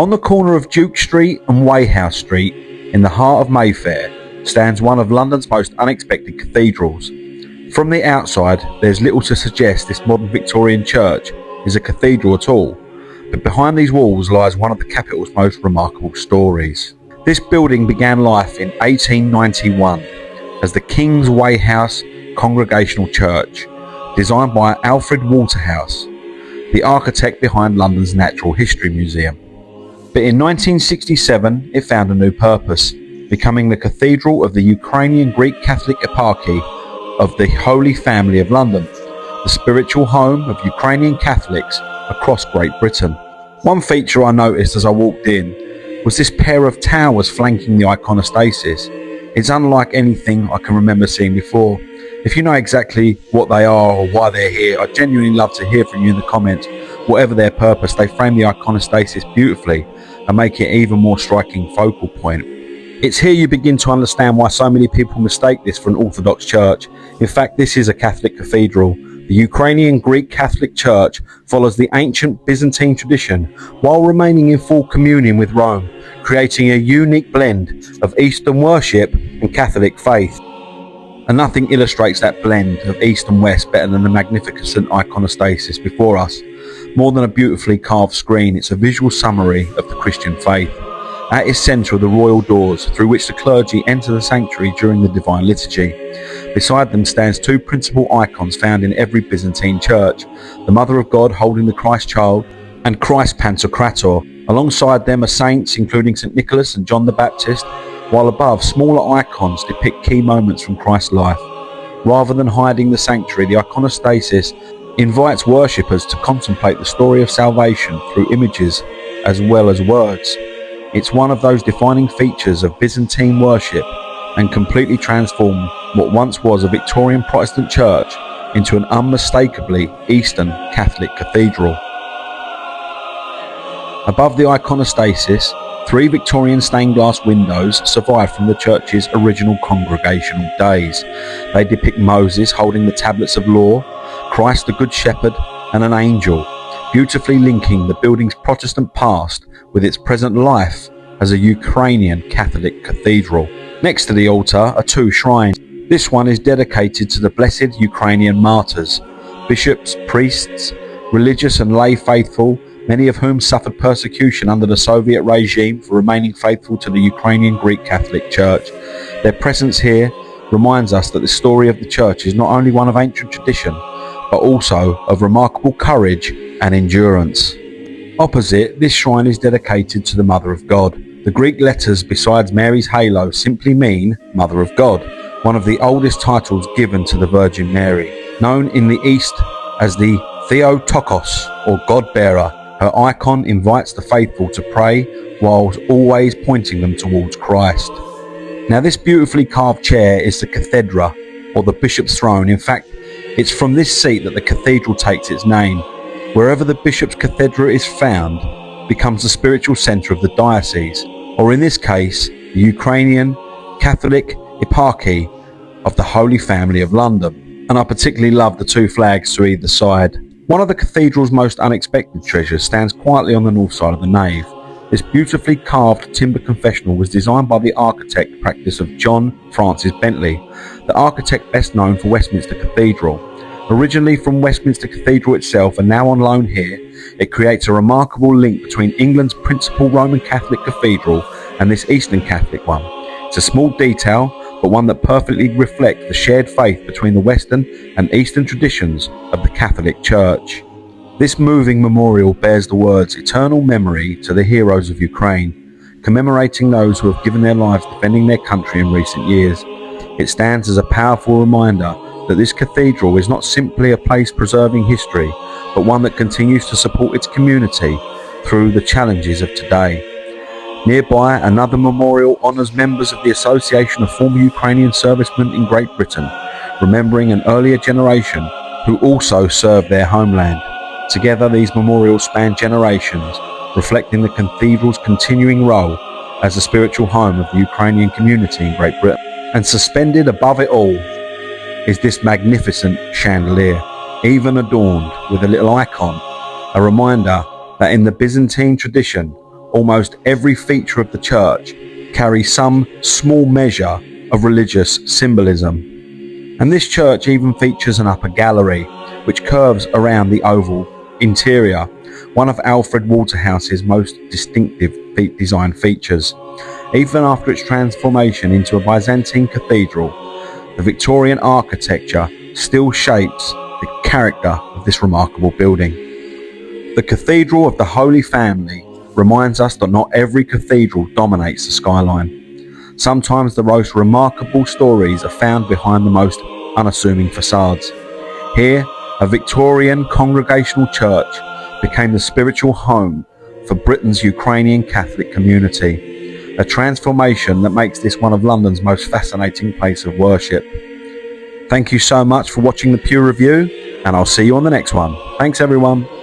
On the corner of Duke Street and Wayhouse Street, in the heart of Mayfair, stands one of London's most unexpected cathedrals. From the outside, there's little to suggest this modern Victorian church is a cathedral at all, but behind these walls lies one of the capital's most remarkable stories. This building began life in 1891 as the King's Wayhouse Congregational Church, designed by Alfred Waterhouse, the architect behind London's Natural History Museum. But in 1967 it found a new purpose, becoming the Cathedral of the Ukrainian Greek Catholic Eparchy of the Holy Family of London, the spiritual home of Ukrainian Catholics across Great Britain. One feature I noticed as I walked in was this pair of towers flanking the iconostasis. It's unlike anything I can remember seeing before. If you know exactly what they are or why they're here, I'd genuinely love to hear from you in the comments. Whatever their purpose, they frame the iconostasis beautifully and make it even more striking focal point. It's here you begin to understand why so many people mistake this for an Orthodox church. In fact, this is a Catholic cathedral. The Ukrainian Greek Catholic Church follows the ancient Byzantine tradition while remaining in full communion with Rome, creating a unique blend of Eastern worship and Catholic faith. And nothing illustrates that blend of East and West better than the magnificent iconostasis before us. More than a beautifully carved screen, it's a visual summary of the Christian faith. At its centre are the royal doors through which the clergy enter the sanctuary during the Divine Liturgy. Beside them stands two principal icons found in every Byzantine church, the Mother of God holding the Christ child and Christ Pantocrator. Alongside them are saints including St. Nicholas and John the Baptist, while above smaller icons depict key moments from Christ's life. Rather than hiding the sanctuary, the iconostasis invites worshippers to contemplate the story of salvation through images as well as words. It's one of those defining features of Byzantine worship and completely transformed what once was a Victorian Protestant church into an unmistakably Eastern Catholic cathedral. Above the iconostasis, 3 Victorian stained glass windows survive from the church's original congregational days. They depict Moses holding the tablets of law, Christ the Good Shepherd, and an angel, beautifully linking the building's Protestant past with its present life as a Ukrainian Catholic cathedral. Next to the altar are 2 shrines. This one is dedicated to the blessed Ukrainian martyrs, bishops, priests, religious and lay faithful, many of whom suffered persecution under the Soviet regime for remaining faithful to the Ukrainian Greek Catholic Church. Their presence here reminds us that the story of the church is not only one of ancient tradition, but also of remarkable courage and endurance. Opposite, this shrine is dedicated to the Mother of God. The Greek letters besides Mary's halo simply mean Mother of God, one of the oldest titles given to the Virgin Mary. Known in the East as the Theotokos, or God-bearer, her icon invites the faithful to pray whilst always pointing them towards Christ. Now this beautifully carved chair is the cathedra, or the bishop's throne. In fact, it's from this seat that the cathedral takes its name. Wherever the bishop's cathedra is found becomes the spiritual centre of the diocese, or in this case, the Ukrainian Catholic Eparchy of the Holy Family of London. And I particularly love the 2 flags to either side. One of the cathedral's most unexpected treasures stands quietly on the north side of the nave. This beautifully carved timber confessional was designed by the architect practice of John Francis Bentley, the architect best known for Westminster Cathedral. Originally from Westminster Cathedral itself and now on loan here, it creates a remarkable link between England's principal Roman Catholic cathedral and this Eastern Catholic one. It's a small detail, but one that perfectly reflects the shared faith between the Western and Eastern traditions of the Catholic Church. This moving memorial bears the words "Eternal Memory to the Heroes of Ukraine," commemorating those who have given their lives defending their country in recent years. It stands as a powerful reminder that this cathedral is not simply a place preserving history, but one that continues to support its community through the challenges of today. Nearby, another memorial honours members of the Association of Former Ukrainian Servicemen in Great Britain, remembering an earlier generation who also served their homeland. Together, these memorials span generations, reflecting the cathedral's continuing role as the spiritual home of the Ukrainian community in Great Britain. And suspended above it all is this magnificent chandelier, even adorned with a little icon, a reminder that in the Byzantine tradition, almost every feature of the church carries some small measure of religious symbolism. And this church even features an upper gallery, which curves around the oval interior, one of Alfred Waterhouse's most distinctive design features. Even after its transformation into a Byzantine cathedral, the Victorian architecture still shapes the character of this remarkable building. The Cathedral of the Holy Family reminds us that not every cathedral dominates the skyline. Sometimes the most remarkable stories are found behind the most unassuming facades. Here, a Victorian congregational church became the spiritual home for Britain's Ukrainian Catholic community, a transformation that makes this one of London's most fascinating places of worship. Thank you so much for watching The Pew Review, and I'll see you on the next one. Thanks everyone.